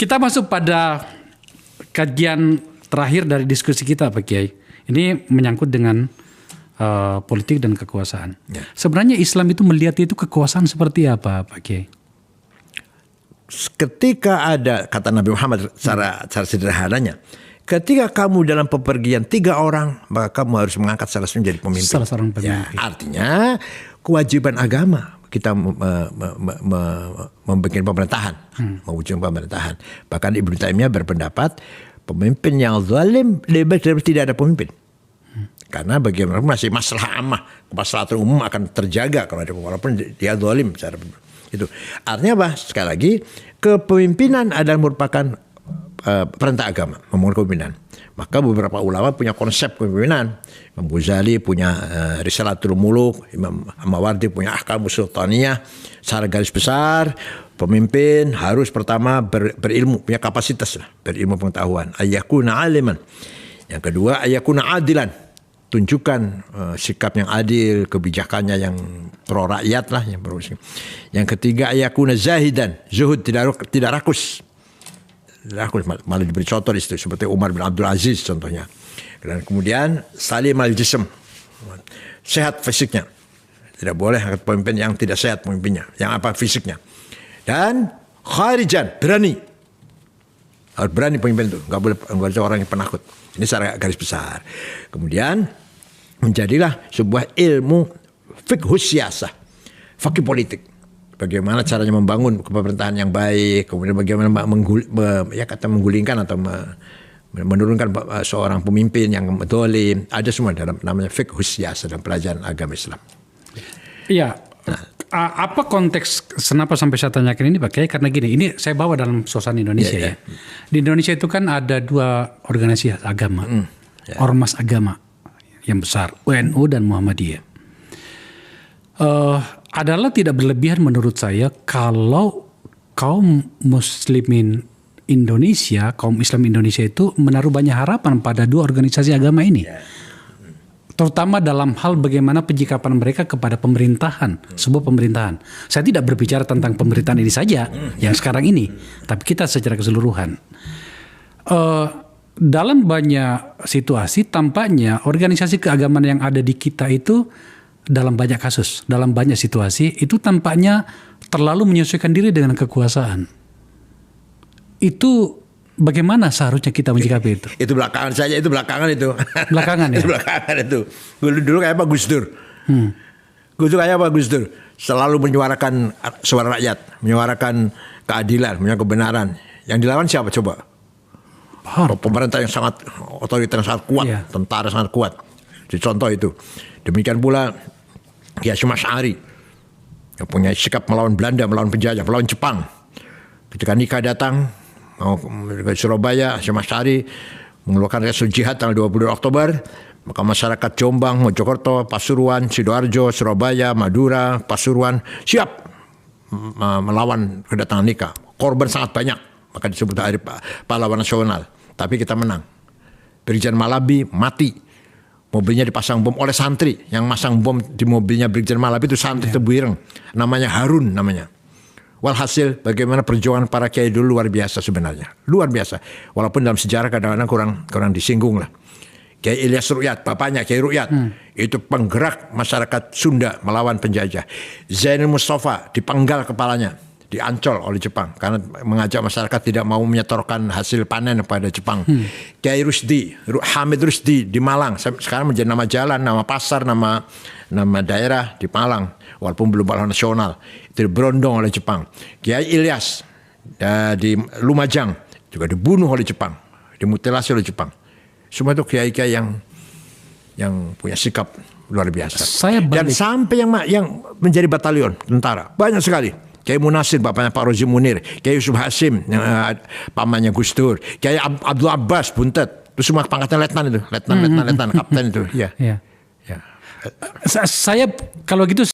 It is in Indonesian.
Kita masuk pada kajian terakhir dari diskusi kita, Pak Kiai. Ini menyangkut dengan politik dan kekuasaan. Ya. Sebenarnya Islam itu melihat itu kekuasaan seperti apa, Pak Kiai? Ketika ada, kata Nabi Muhammad secara sederhananya, ketika kamu dalam pepergian 3 orang, maka kamu harus mengangkat salah satu menjadi pemimpin. Salah seorang pemimpin. Ya, artinya kewajiban agama kita membuat pemerintahan, mewujudkan pemerintahan. Bahkan Ibnu Taimiyah berpendapat pemimpin yang zalim lebih baik daripada tidak ada pemimpin. Karena bagaimana masih masalah ammah, kemaslahatan umum akan terjaga kalau ada, walaupun dia zalim secara itu. Artinya apa? Sekali lagi, kepemimpinan adalah merupakan perintah agama, membangun kepemimpinan. Maka beberapa ulama punya konsep kepemimpinan. Imam Ghazali punya Risalatul Muluk, Imam Mawardi punya Ahkamus Sultaniyah. Secara garis besar, pemimpin harus pertama berilmu, punya kapasitas lah, berilmu pengetahuan. Ayyakuna aliman. Yang kedua, ayyakuna adilan. Tunjukkan sikap yang adil, kebijakannya yang pro rakyat lah, yang pro. Yang ketiga, ayyakuna zahidan, zuhud, tidak rakus. Malah diberi contoh di situ seperti Umar bin Abdul Aziz contohnya. Dan kemudian salim al-jism, sehat fisiknya. Tidak boleh pemimpin yang tidak sehat pemimpinnya, yang apa fisiknya. Dan kharijan, berani. Harus berani pemimpin itu, nggak boleh orang yang penakut. Ini secara garis besar. Kemudian menjadilah sebuah ilmu fiqhus siyasah, fakih politik. Bagaimana caranya membangun pemerintahan yang baik, kemudian bagaimana menggulingkan atau menurunkan seorang pemimpin yang zalim. Ada semua dalam namanya fiqhus siyasah dalam pelajaran agama Islam. Iya. Apa konteks kenapa sampai saya tanyakan ini Pak Kiai? Karena gini, ini saya bawa dalam suasana Indonesia ya. Di Indonesia itu kan ada 2 organisasi agama, ormas agama yang besar, UNU dan Muhammadiyah. Adalah tidak berlebihan menurut saya kalau kaum muslimin Indonesia, kaum Islam Indonesia itu menaruh banyak harapan pada 2 organisasi agama ini. Terutama dalam hal bagaimana penyikapan mereka kepada pemerintahan, sebuah pemerintahan. Saya tidak berbicara tentang pemerintahan ini saja, yang sekarang ini, tapi kita secara keseluruhan. Dalam banyak situasi tampaknya organisasi keagamaan yang ada di kita itu dalam banyak kasus, dalam banyak situasi itu tampaknya terlalu menyesuaikan diri dengan kekuasaan. Itu bagaimana seharusnya kita menyikapi itu? Itu belakangan saja, itu belakangan itu. Belakangan ya? Itu belakangan itu. Dulu kayak apa Gus Dur? Gus Dur kayak apa Gus Dur? Selalu menyuarakan suara rakyat, menyuarakan keadilan, menyuarakan kebenaran. Yang dilawan siapa coba? Pemerintah yang sangat otoriter, yang sangat kuat, tentara sangat kuat. Contoh itu. Demikian pula Kiai Hasyim Asy'ari yang punya sikap melawan Belanda, melawan penjajah, melawan Jepang. Ketika nikah datang mau ke Surabaya, Hasyim Asy'ari mengeluarkan resolusi jihad tanggal 22 Oktober, maka masyarakat Jombang, Mojokerto, Pasuruan, Sidoarjo, Surabaya, Madura, Pasuruan siap melawan kedatangan nikah. Korban sangat banyak, maka disebut Hari Pahlawan Nasional. Tapi kita menang. Brigjen Malabi mati. Mobilnya dipasang bom oleh santri. Yang masang bom di mobilnya Brigjen Malabi itu santri Tebuireng. Namanya Harun namanya. Walhasil bagaimana perjuangan para kiai dulu luar biasa sebenarnya. Luar biasa. Walaupun dalam sejarah kadang-kadang kurang disinggung lah. Kiai Ilyas Ruqyat, bapaknya Kiai Ruqyat. Itu penggerak masyarakat Sunda melawan penjajah. Zainul Mustafa dipenggal kepalanya. Diancol oleh Jepang karena mengajak masyarakat tidak mau menyetorkan hasil panen kepada Jepang. Kiai Rusdi, Hamid Rusdi di Malang, sekarang menjadi nama jalan, nama pasar, nama daerah di Malang, walaupun belum pahlawan nasional. Itu diberondong oleh Jepang. Kiai Ilyas di Lumajang juga dibunuh oleh Jepang, dimutilasi oleh Jepang. Semua itu kiai-kiai yang punya sikap luar biasa. Dan sampai yang menjadi batalion tentara banyak sekali. Kiai Munasir, bapaknya Pak Rozi Munir, Kiai Yusuf Hasim, pamannya Gus Dur, Kiai Abdul Abbas Buntet, itu semua pangkatnya letnan itu, letnan, kapten itu, ya. Saya kalau gitu